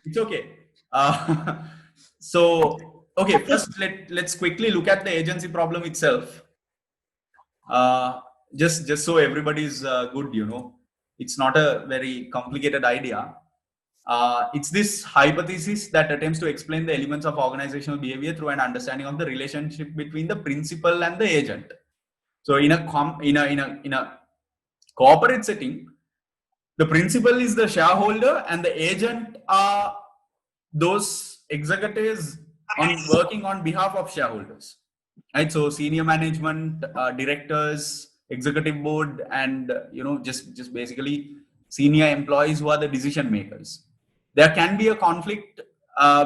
It's okay. So, okay, first let's quickly look at the agency problem itself. Uh, just so everybody's good, it's not a very complicated idea. It's this hypothesis that attempts to explain the elements of organizational behavior through an understanding of the relationship between the principal and the agent. So, in a corporate setting, the principal is the shareholder and the agent are those executives working on behalf of shareholders, right? So senior management, directors, executive board, and just basically senior employees who are the decision makers. There can be a conflict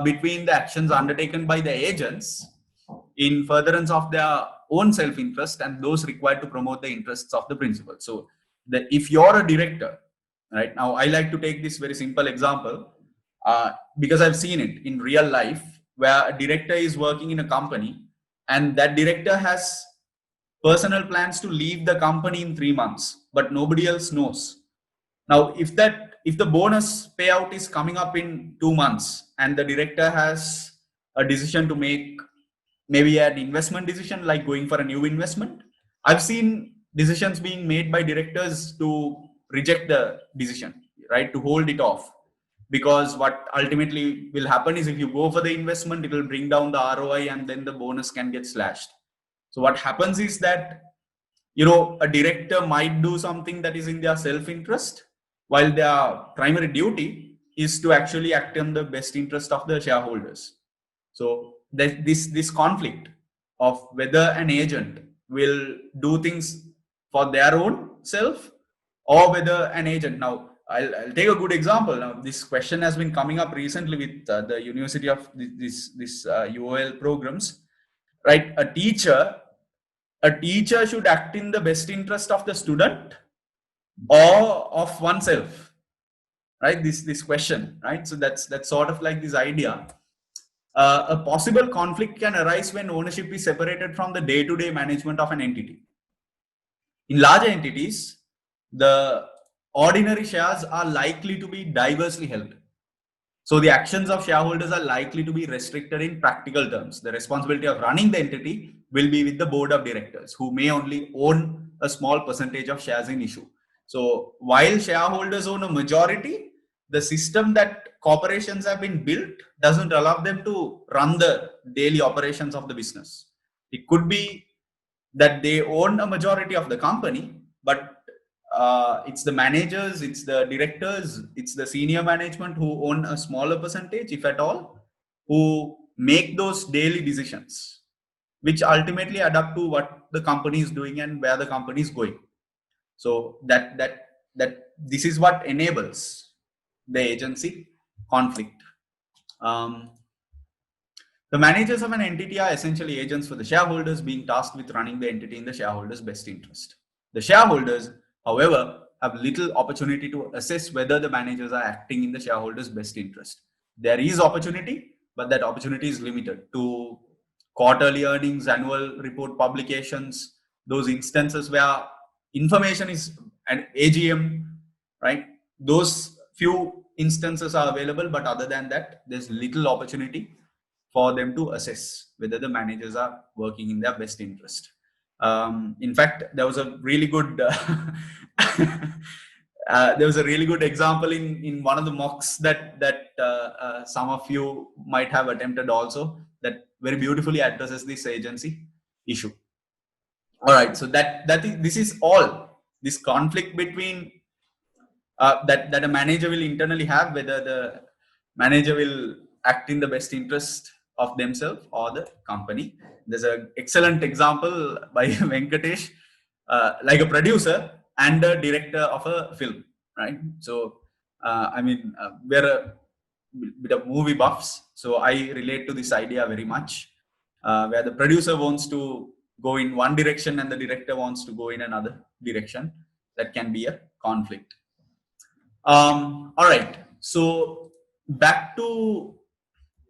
between the actions undertaken by the agents in furtherance of their own self-interest and those required to promote the interests of the principal. So if you're a director, right, now I like to take this very simple example because I've seen it in real life, where a director is working in a company and that director has personal plans to leave the company in 3 months, but nobody else knows. Now, if the bonus payout is coming up in 2 months and the director has a decision to make, maybe an investment decision like going for a new investment, I've seen decisions being made by directors to reject the decision, right, to hold it off, because what ultimately will happen is if you go for the investment, it will bring down the ROI and then the bonus can get slashed. So what happens is that a director might do something that is in their self-interest, while their primary duty is to actually act in the best interest of the shareholders. So this conflict of whether an agent will do things for their own self, or whether an agent, now I'll take a good example. Now this question has been coming up recently with the university of this UOL programs, right? A teacher should act in the best interest of the student or of oneself, right? This question, right? So that's sort of like this idea. A possible conflict can arise when ownership is separated from the day-to-day management of an entity. In larger entities, the ordinary shares are likely to be diversely held. So the actions of shareholders are likely to be restricted in practical terms. The responsibility of running the entity will be with the board of directors, who may only own a small percentage of shares in issue. So while shareholders own a majority, the system that corporations have been built doesn't allow them to run the daily operations of the business. It could be that they own a majority of the company, but it's the managers, it's the directors, it's the senior management who own a smaller percentage, if at all, who make those daily decisions, which ultimately adapt to what the company is doing and where the company is going. So that this is what enables the agency conflict. The managers of an entity are essentially agents for the shareholders, being tasked with running the entity in the shareholders' best interest. The shareholders, however, have little opportunity to assess whether the managers are acting in the shareholders' best interest. There is opportunity, but that opportunity is limited to quarterly earnings, annual report publications, those instances where information is an AGM, right? Those few instances are available, but other than that, there's little opportunity for them to assess whether the managers are working in their best interest. In fact, there was a really good example in one of the mocks that some of you might have attempted also, that very beautifully addresses this agency issue. All right, so this is all this conflict between that a manager will internally have, whether the manager will act in the best interest of themselves or the company. There's an excellent example by Venkatesh, like a producer and a director of a film, right? So we're a bit of movie buffs, so I relate to this idea very much, where the producer wants to go in one direction and the director wants to go in another direction. That can be a conflict. All right. So back to